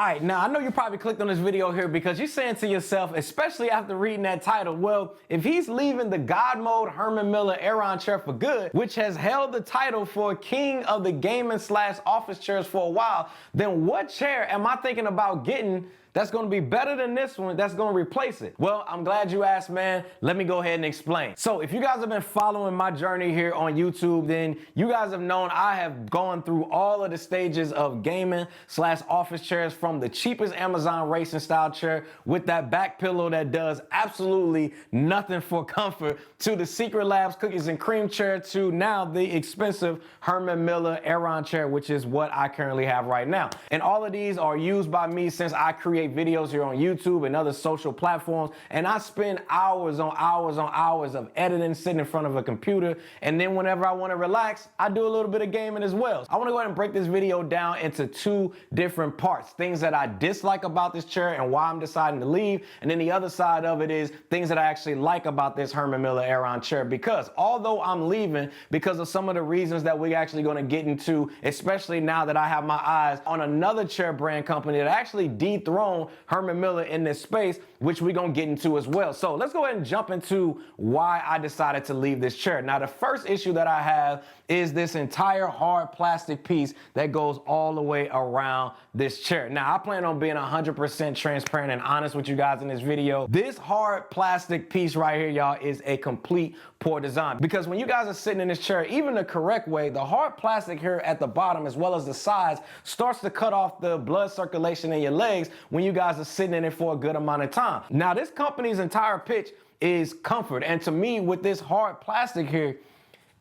Alright, now I know you probably clicked on this video here because you're saying to yourself, especially after reading that title, well, if he's leaving the God mode Herman Miller Aeron Chair for good, which has held the title for king of the gaming / office chairs for a while, then what chair am I thinking about getting that's going to be better than this one that's going to replace it? Well, I'm glad you asked, man. Let me go ahead and explain. So if you guys have been following my journey here on YouTube, then you guys have known I have gone through all of the stages of gaming / office chairs, from the cheapest Amazon racing style chair with that back pillow that does absolutely nothing for comfort, to the Secret Labs cookies and cream chair, to now the expensive Herman Miller Aeron Chair, which is what I currently have right now. And all of these are used by me since I create videos here on YouTube and other social platforms, and I spend hours on hours of editing, sitting in front of a computer, and then whenever I want to relax, I do a little bit of gaming as well. I want to go ahead and break this video down into two different parts: things that I dislike about this chair and why I'm deciding to leave, and then the other side of it is things that I actually like about this Herman Miller Aeron Chair, because although I'm leaving because of some of the reasons that we're actually going to get into, especially now that I have my eyes on another chair brand company that actually dethroned Herman Miller in this space, which we're gonna get into as well. So let's go ahead and jump into why I decided to leave this chair. Now, the first issue that I have is this entire hard plastic piece that goes all the way around this chair. Now, I plan on being 100% transparent and honest with you guys in this video. This hard plastic piece right here, y'all, is a complete poor design, because when you guys are sitting in this chair, even the correct way, the hard plastic here at the bottom as well as the sides starts to cut off the blood circulation in your legs when you guys are sitting in it for a good amount of time. Now, this company's entire pitch is comfort, and to me, with this hard plastic here,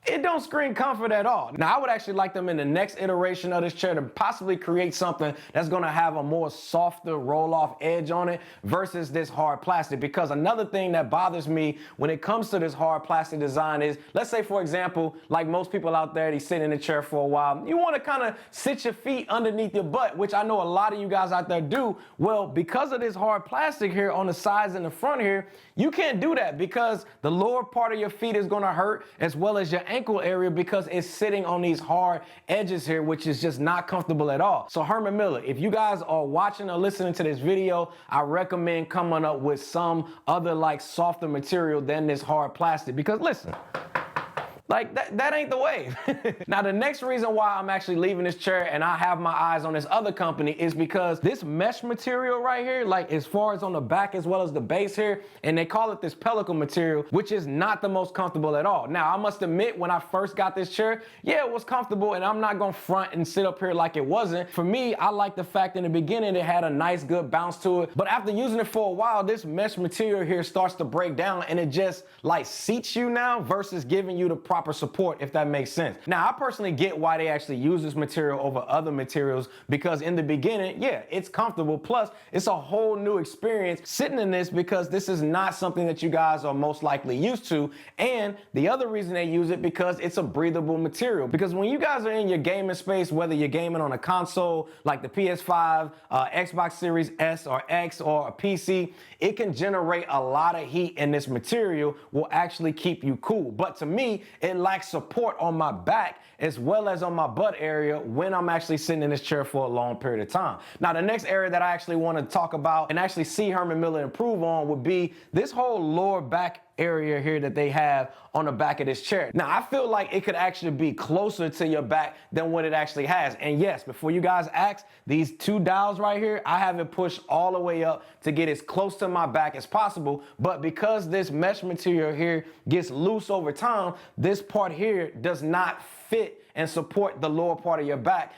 it don't scream comfort at all. Now, I would actually like them in the next iteration of this chair to possibly create something that's gonna have a more softer roll-off edge on it versus this hard plastic. Because another thing that bothers me when it comes to this hard plastic design is, let's say, for example, like most people out there, they sit in the chair for a while, you wanna kinda sit your feet underneath your butt, which I know a lot of you guys out there do. Well, because of this hard plastic here on the sides and the front here, you can't do that, because the lower part of your feet is gonna hurt, as well as your ankle area, because it's sitting on these hard edges here, which is just not comfortable at all. So Herman Miller, if you guys are watching or listening to this video, I recommend coming up with some other like softer material than this hard plastic, because listen, like that ain't the wave. Now, the next reason why I'm actually leaving this chair and I have my eyes on this other company is because this mesh material right here, like as far as on the back as well as the base here, and they call it this pellicle material, which is not the most comfortable at all. Now, I must admit, when I first got this chair, yeah, it was comfortable, and I'm not gonna front and sit up here like it wasn't. For me, I like the fact in the beginning it had a nice, good bounce to it, but after using it for a while, this mesh material here starts to break down, and it just like seats you now versus giving you the proper support, if that makes sense. Now, I personally get why they actually use this material over other materials, because in the beginning, yeah, it's comfortable, plus it's a whole new experience sitting in this, because this is not something that you guys are most likely used to. And the other reason they use it, because it's a breathable material, because when you guys are in your gaming space, whether you're gaming on a console like the PS5, Xbox Series S or X, or a PC, it can generate a lot of heat, and this material will actually keep you cool. But to me, it lacks support on my back as well as on my butt area when I'm actually sitting in this chair for a long period of time. Now, the next area that I actually want to talk about and actually see Herman Miller improve on would be this whole lower back area here that they have on the back of this chair. Now, I feel like it could actually be closer to your back than what it actually has. And yes, before you guys ask, these two dials right here, I have it pushed all the way up to get as close to my back as possible. But because this mesh material here gets loose over time, this part here does not fit and support the lower part of your back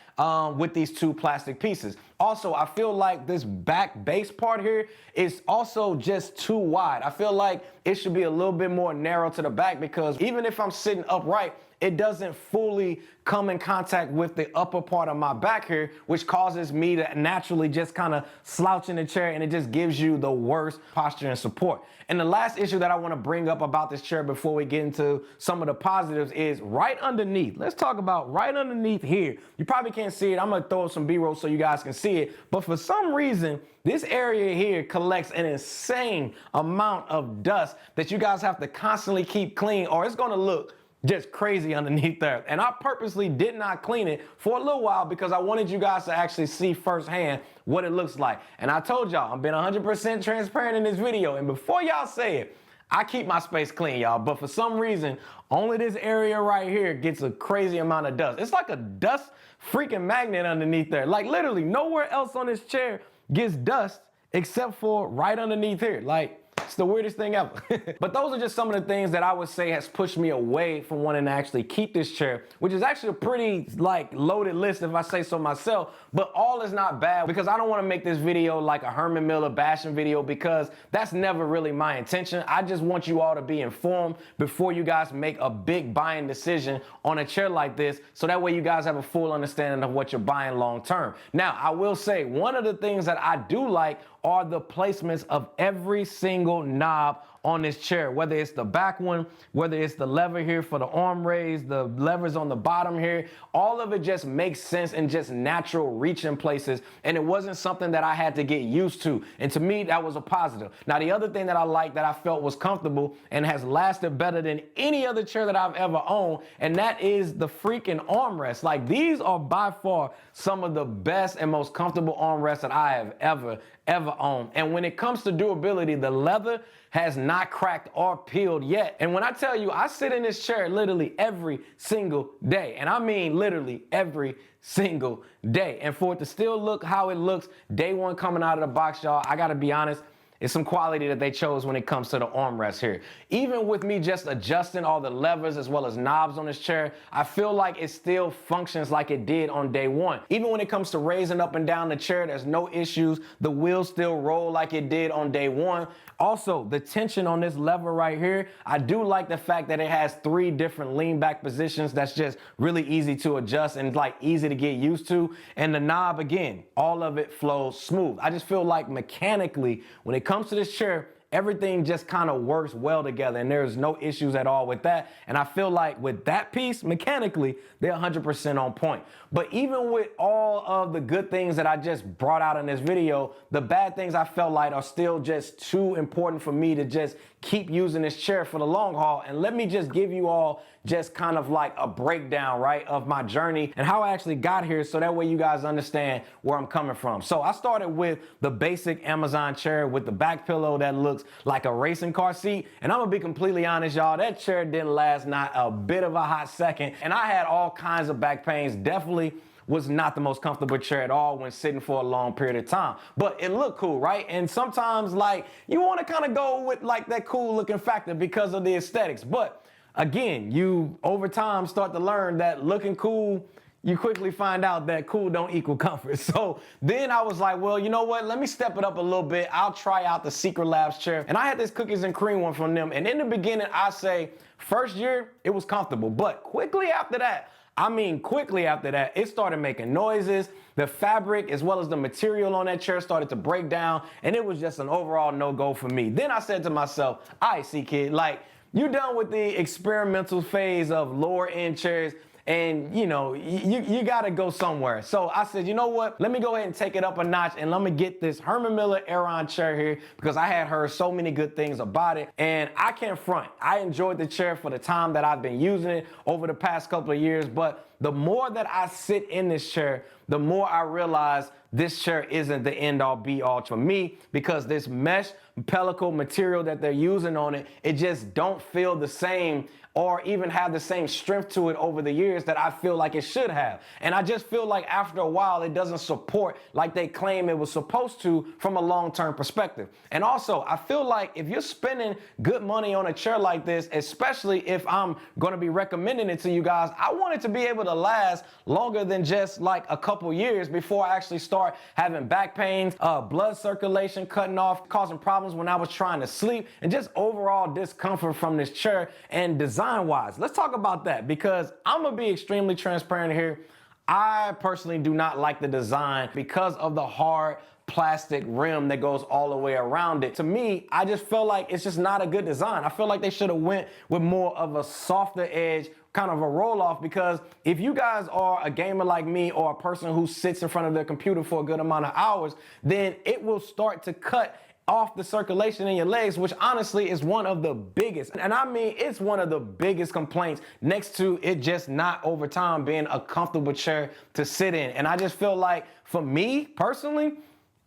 with these two plastic pieces. Also, I feel like this back base part here is also just too wide. I feel like it should be a little bit more narrow to the back, because even if I'm sitting upright, it doesn't fully come in contact with the upper part of my back here, which causes me to naturally just kind of slouch in the chair, and it just gives you the worst posture and support. And the last issue that I want to bring up about this chair before we get into some of the positives is right underneath. Let's talk about right underneath here. You probably can't see it. I'm going to throw some B-roll so you guys can see it. But for some reason, this area here collects an insane amount of dust that you guys have to constantly keep clean, or it's going to look just crazy underneath there. And I purposely did not clean it for a little while because I wanted you guys to actually see firsthand what it looks like. And I told y'all, I'm being 100% transparent in this video. And before y'all say it, I keep my space clean, y'all. But for some reason, only this area right here gets a crazy amount of dust. It's like a dust freaking magnet underneath there. Like literally nowhere else on this chair gets dust except for right underneath here. Like, it's the weirdest thing ever. But those are just some of the things that I would say has pushed me away from wanting to actually keep this chair, which is actually a pretty like loaded list if I say so myself. But all is not bad because I don't want to make this video like a Herman Miller bashing video because that's never really my intention. I just want you all to be informed before you guys make a big buying decision on a chair like this, so that way you guys have a full understanding of what you're buying long term. Now, I will say one of the things that I do like are the placements of every single knob on this chair, whether it's the back one, whether it's the lever here for the arm raise, the levers on the bottom here, all of it just makes sense and just natural reaching places. And it wasn't something that I had to get used to. And to me, that was a positive. Now, the other thing that I liked that I felt was comfortable and has lasted better than any other chair that I've ever owned, and that is the freaking armrests. Like, these are by far some of the best and most comfortable armrests that I have ever owned. And when it comes to durability, the leather has not cracked or peeled yet. And when I tell you, I sit in this chair literally every single day. And I mean literally every single day. And for it to still look how it looks day one coming out of the box, y'all, I gotta be honest, it's some quality that they chose when it comes to the armrest here. Even with me just adjusting all the levers as well as knobs on this chair, I feel like it still functions like it did on day one. Even when it comes to raising up and down the chair, there's no issues. The wheels still roll like it did on day one. Also, the tension on this lever right here, I do like the fact that it has 3 different lean back positions. That's just really easy to adjust and like easy to get used to. And the knob, again, all of it flows smooth. I just feel like mechanically, when it comes to this chair, everything just kind of works well together and there's no issues at all with that. And I feel like with that piece, mechanically, they're 100% on point. But even with all of the good things that I just brought out in this video, the bad things I felt like are still just too important for me to just keep using this chair for the long haul. And let me just give you all just kind of like a breakdown, right, of my journey and how I actually got here, so that way you guys understand where I'm coming from. So I started with the basic Amazon chair with the back pillow that looks like a racing car seat. And I'm gonna be completely honest, y'all, that chair didn't last not a bit of a hot second. And I had all kinds of back pains. Definitely was not the most comfortable chair at all when sitting for a long period of time. But it looked cool, right? And sometimes like you want to kind of go with like that cool looking factor because of the aesthetics. But again, you over time start to learn that looking cool, you quickly find out that cool don't equal comfort. So then I was like, well, you know what? Let me step it up a little bit. I'll try out the Secret Labs chair. And I had this cookies and cream one from them. And in the beginning, I say first year, it was comfortable. But quickly after that, it started making noises. The fabric as well as the material on that chair started to break down. And it was just an overall no-go for me. Then I said to myself, all right, CKid, like, you done with the experimental phase of lower end chairs, and you know, you gotta go somewhere. So I said, you know what? Let me go ahead and take it up a notch and let me get this Herman Miller Aeron chair here because I had heard so many good things about it. And I can't front. I enjoyed the chair for the time that I've been using it over the past couple of years. But the more that I sit in this chair, the more I realize this chair isn't the end all be all for me, because this mesh pellicle material that they're using on it, it just don't feel the same or even have the same strength to it over the years that I feel like it should have. And I just feel like after a while, it doesn't support like they claim it was supposed to from a long-term perspective. And also, I feel like if you're spending good money on a chair like this, especially if I'm gonna be recommending it to you guys, I want it to be able to last longer than just like a couple years before I actually start having back pains, blood circulation cutting off, causing problems when I was trying to sleep, and just overall discomfort from this chair. And design-wise, let's talk about that, because I'm gonna be extremely transparent here. I personally do not like the design because of the hard plastic rim that goes all the way around it. To me, I just feel like it's just not a good design. I feel like they should have went with more of a softer edge, kind of a roll off, because if you guys are a gamer like me or a person who sits in front of their computer for a good amount of hours, then it will start to cut off the circulation in your legs, which honestly is one of the biggest, and I mean it's one of the biggest complaints, next to it just not over time being a comfortable chair to sit in. And I just feel like, for me personally,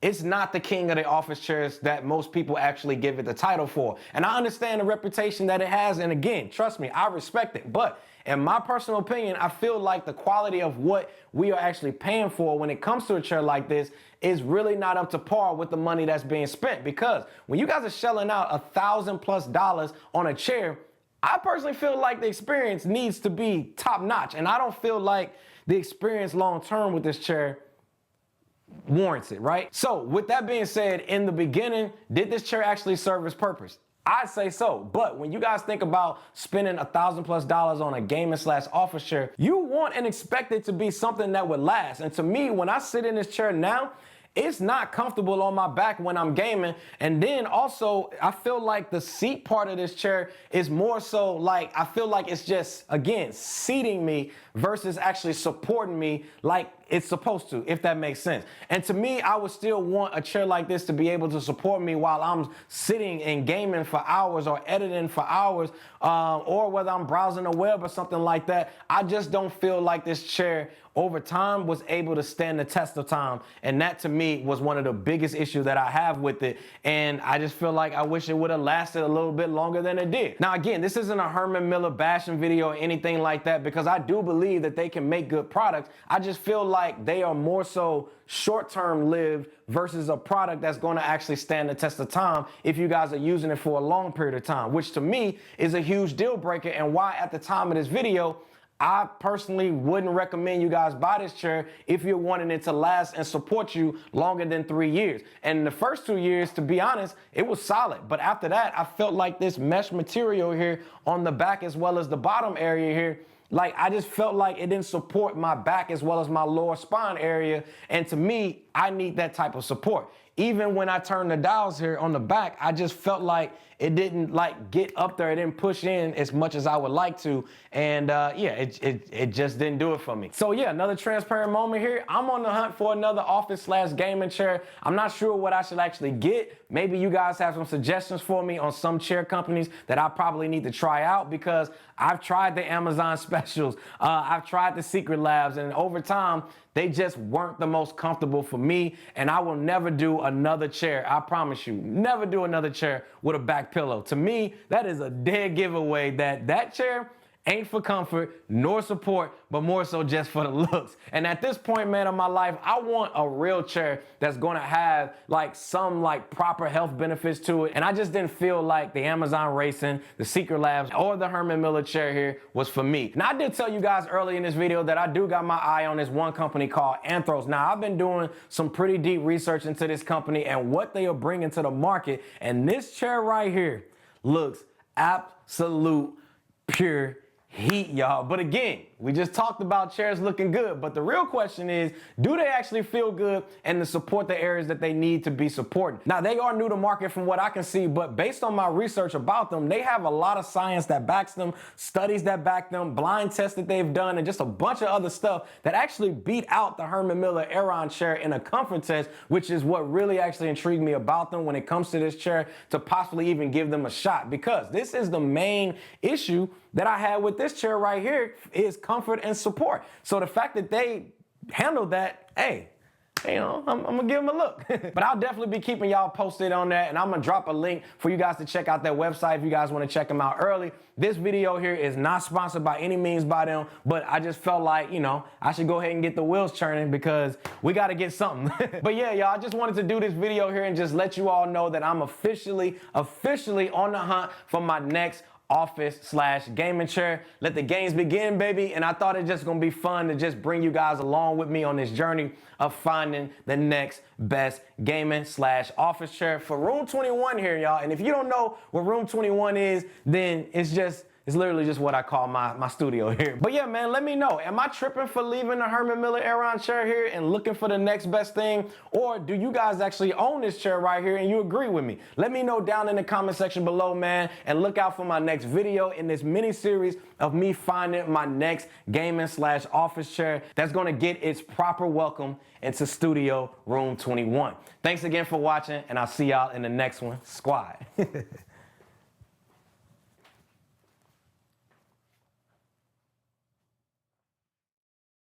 it's not the king of the office chairs that most people actually give it the title for. And I understand the reputation that it has, and again, trust me, I respect it. But in my personal opinion, I feel like the quality of what we are actually paying for when it comes to a chair like this is really not up to par with the money that's being spent. Because when you guys are shelling out $1,000+ on a chair, I personally feel like the experience needs to be top notch. And I don't feel like the experience long term with this chair warrants it, right? So with that being said, in the beginning, did this chair actually serve its purpose? I'd say so. But when you guys think about spending $1,000+ on a gaming / office chair, you want and expect it to be something that would last. And to me, when I sit in this chair now, it's not comfortable on my back when I'm gaming. And then also, I feel like the seat part of this chair is more so like, I feel like it's just, again, seating me versus actually supporting me like it's supposed to, if that makes sense. And to me, I would still want a chair like this to be able to support me while I'm sitting and gaming for hours or editing for hours, or whether I'm browsing the web or something like that. I just don't feel like this chair over time was able to stand the test of time. And that to me was one of the biggest issues that I have with it. And I just feel like I wish it would have lasted a little bit longer than it did. Now, again, this isn't a Herman Miller bashing video or anything like that, because I do believe that they can make good products. I just feel like they are more so short-term lived versus a product that's going to actually stand the test of time if you guys are using it for a long period of time, which to me is a huge deal breaker, and why at the time of this video, I personally wouldn't recommend you guys buy this chair if you're wanting it to last and support you longer than 3 years. And the first 2 years, to be honest, it was solid. But after that, I felt like this mesh material here on the back as well as the bottom area here, like I just felt like it didn't support my back as well as my lower spine area. And to me, I need that type of support. Even when I turned the dials here on the back, I just felt like it didn't like get up there. It didn't push in as much as I would like to. And yeah, it just didn't do it for me. So yeah, another transparent moment here. I'm on the hunt for another office / gaming chair. I'm not sure what I should actually get. Maybe you guys have some suggestions for me on some chair companies that I probably need to try out, because I've tried the Amazon specials. I've tried the Secret Labs, and over time, they just weren't the most comfortable for me. And I will never do another chair. I promise you, never do another chair with a back pillow. To me, that is a dead giveaway that chair ain't for comfort nor support, but more so just for the looks. And at this point, man, of my life, I want a real chair that's gonna have like some like proper health benefits to it. And I just didn't feel like the Amazon Racing, the Secret Labs, or the Herman Miller chair here was for me. Now, I did tell you guys early in this video that I do got my eye on this one company called Anthros. Now, I've been doing some pretty deep research into this company and what they are bringing to the market. And this chair right here looks absolute pure heat, y'all. But again, we just talked about chairs looking good, but the real question is, do they actually feel good and to support the areas that they need to be supported? Now, they are new to market from what I can see, but based on my research about them, they have a lot of science that backs them, studies that back them, blind tests that they've done, and just a bunch of other stuff that actually beat out the Herman Miller Aeron chair in a comfort test, which is what really actually intrigued me about them when it comes to this chair, to possibly even give them a shot, because this is the main issue that I had with this chair right here, is comfort and support. So the fact that they handled that, hey, you know, I'm gonna give them a look. But I'll definitely be keeping y'all posted on that, and I'm gonna drop a link for you guys to check out their website if you guys want to check them out early. This video here is not sponsored by any means by them, but I just felt like, you know, I should go ahead and get the wheels churning, because we got to get something. But yeah, y'all, I just wanted to do this video here and just let you all know that I'm officially on the hunt for my next office / gaming chair. Let the games begin, baby. And I thought it's just gonna be fun to just bring you guys along with me on this journey of finding the next best gaming / office chair for Room 21 here, y'all. And if you don't know what Room 21 is, then it's It's literally just what I call my studio here. But yeah, man, let me know. Am I tripping for leaving the Herman Miller Aeron chair here and looking for the next best thing? Or do you guys actually own this chair right here and you agree with me? Let me know down in the comment section below, man. And look out for my next video in this mini series of me finding my next gaming/office chair that's gonna get its proper welcome into Studio Room 21. Thanks again for watching, and I'll see y'all in the next one. Squad.